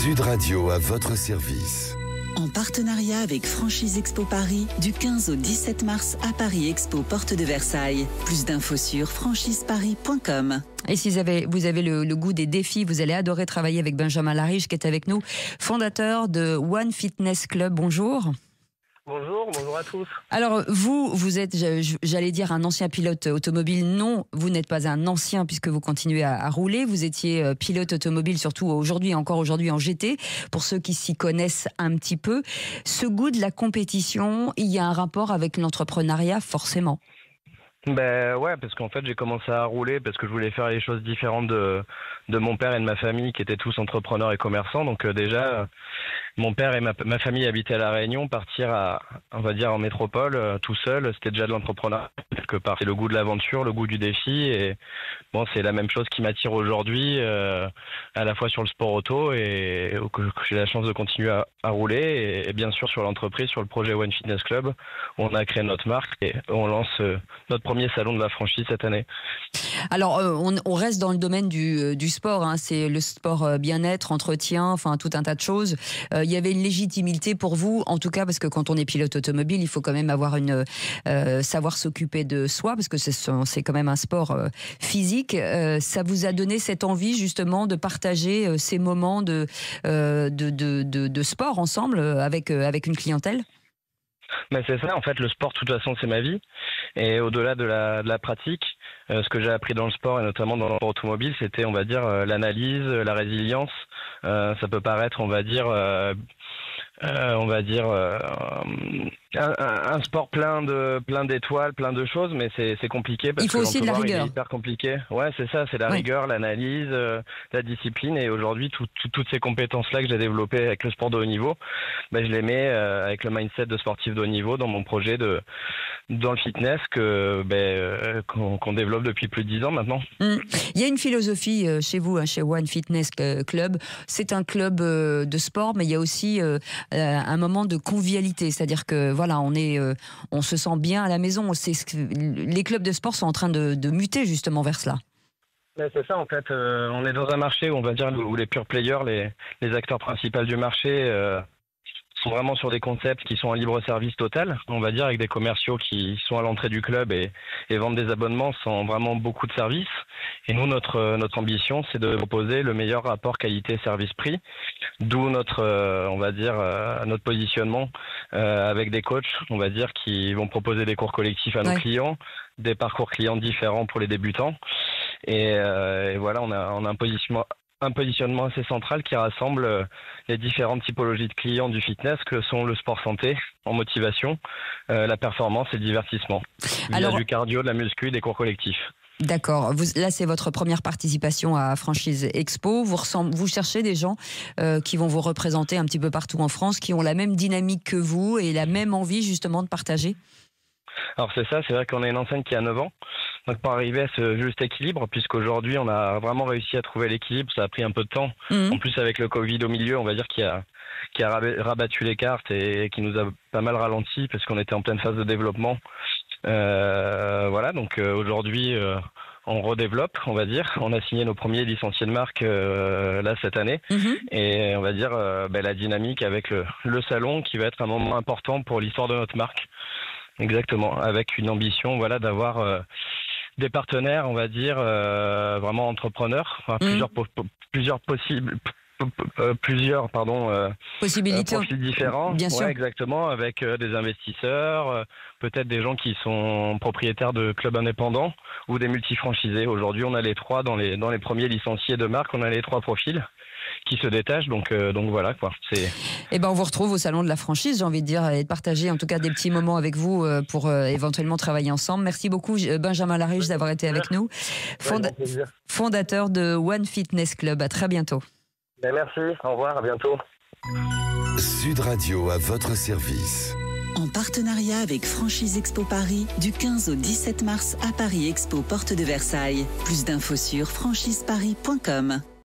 Sud Radio à votre service. En partenariat avec Franchise Expo Paris, du 15 au 17 mars à Paris Expo, porte de Versailles. Plus d'infos sur franchiseparis.com. Et si vous avez le goût des défis, vous allez adorer travailler avec Benjamin Lariche qui est avec nous, fondateur de One Fitness Club. Bonjour. Bonjour à tous. Alors vous êtes, j'allais dire, un ancien pilote automobile. Non, vous n'êtes pas un ancien puisque vous continuez à rouler. Vous étiez pilote automobile, surtout encore aujourd'hui en GT. Pour ceux qui s'y connaissent un petit peu, ce goût de la compétition, il y a un rapport avec l'entrepreneuriat forcément. Ben ouais, parce qu'en fait j'ai commencé à rouler parce que je voulais faire les choses différentes de mon père et de ma famille qui étaient tous entrepreneurs et commerçants. Donc déjà, mon père et ma famille habitaient à La Réunion, partir on va dire en métropole tout seul, c'était déjà de l'entrepreneuriat quelque part. C'est le goût de l'aventure, le goût du défi et bon, c'est la même chose qui m'attire aujourd'hui à la fois sur le sport auto et que j'ai la chance de continuer à rouler et bien sûr sur l'entreprise, sur le projet One Fitness Club où on a créé notre marque et on lance notre premier salon de la franchise cette année. Alors on reste dans le domaine du sport, hein. C'est le sport bien-être, entretien, enfin tout un tas de choses. Il y avait une légitimité pour vous, en tout cas parce que quand on est pilote automobile, il faut quand même avoir savoir s'occuper de soi parce que c'est quand même un sport physique. Ça vous a donné cette envie justement de partager ces moments de sport ensemble avec une clientèle? Mais c'est ça, en fait, le sport, de toute façon, c'est ma vie. Et au-delà de la pratique, ce que j'ai appris dans le sport, et notamment dans le sport automobile, c'était, on va dire, l'analyse, la résilience. Ça peut paraître, on va dire, un sport plein d'étoiles, plein de choses, mais c'est compliqué parce il faut aussi de la rigueur. C'est hyper compliqué. Ouais, c'est ça, c'est la rigueur, l'analyse, la discipline. Et aujourd'hui, toutes ces compétences-là que j'ai développées avec le sport de haut niveau, je les mets avec le mindset de sportif de haut niveau dans mon projet dans le fitness qu'on développe depuis plus de 10 ans maintenant. Il y a une philosophie chez vous, hein, chez One Fitness Club. C'est un club de sport, mais il y a aussi un moment de convivialité, c'est-à-dire que voilà, on se sent bien à la maison. Les clubs de sport sont en train de muter justement vers cela. C'est ça en fait, on est dans un marché où on va dire où les pure players, les acteurs principaux du marché sont vraiment sur des concepts qui sont en libre service total, on va dire, avec des commerciaux qui sont à l'entrée du club et vendent des abonnements sans vraiment beaucoup de services. Et nous, notre ambition, c'est de proposer le meilleur rapport qualité-service-prix, d'où notre positionnement avec des coachs, on va dire, qui vont proposer des cours collectifs à nos clients, des parcours clients différents pour les débutants. Et voilà, on a un positionnement assez central qui rassemble les différentes typologies de clients du fitness que sont le sport santé, en motivation, la performance et le divertissement. Il y a du cardio, de la muscu, des cours collectifs. D'accord. Là, c'est votre première participation à Franchise Expo. Vous cherchez des gens qui vont vous représenter un petit peu partout en France, qui ont la même dynamique que vous et la même envie justement de partager? Alors c'est ça, c'est vrai qu'on est une enseigne qui a 9 ans. Donc pour arriver à ce juste équilibre, puisqu'aujourd'hui on a vraiment réussi à trouver l'équilibre, ça a pris un peu de temps. En plus avec le Covid au milieu, on va dire qui a rabattu les cartes et qui nous a pas mal ralenti parce qu'on était en pleine phase de développement. Voilà, donc aujourd'hui on redéveloppe, on va dire. On a signé nos premiers licenciés de marque là cette année. Et on va dire la dynamique avec le salon qui va être un moment important pour l'histoire de notre marque. Exactement, avec une ambition d'avoir des partenaires, on va dire, vraiment entrepreneurs, enfin, plusieurs possibilités, profils différents. Bien sûr. Exactement, avec des investisseurs, peut-être des gens qui sont propriétaires de clubs indépendants ou des multifranchisés. Aujourd'hui, on a les trois dans les premiers licenciés de marque, on a les trois profils qui se détachent, donc voilà quoi. Et on vous retrouve au salon de la franchise, j'ai envie de dire, et de partager en tout cas des petits moments avec vous pour éventuellement travailler ensemble. Merci beaucoup Benjamin Lariche d'avoir été avec nous, fondateur de One Fitness Club. À très bientôt. Merci, au revoir, à bientôt. Sud Radio à votre service. En partenariat avec Franchise Expo Paris, du 15 au 17 mars à Paris Expo, porte de Versailles. Plus d'infos sur franchiseparis.com.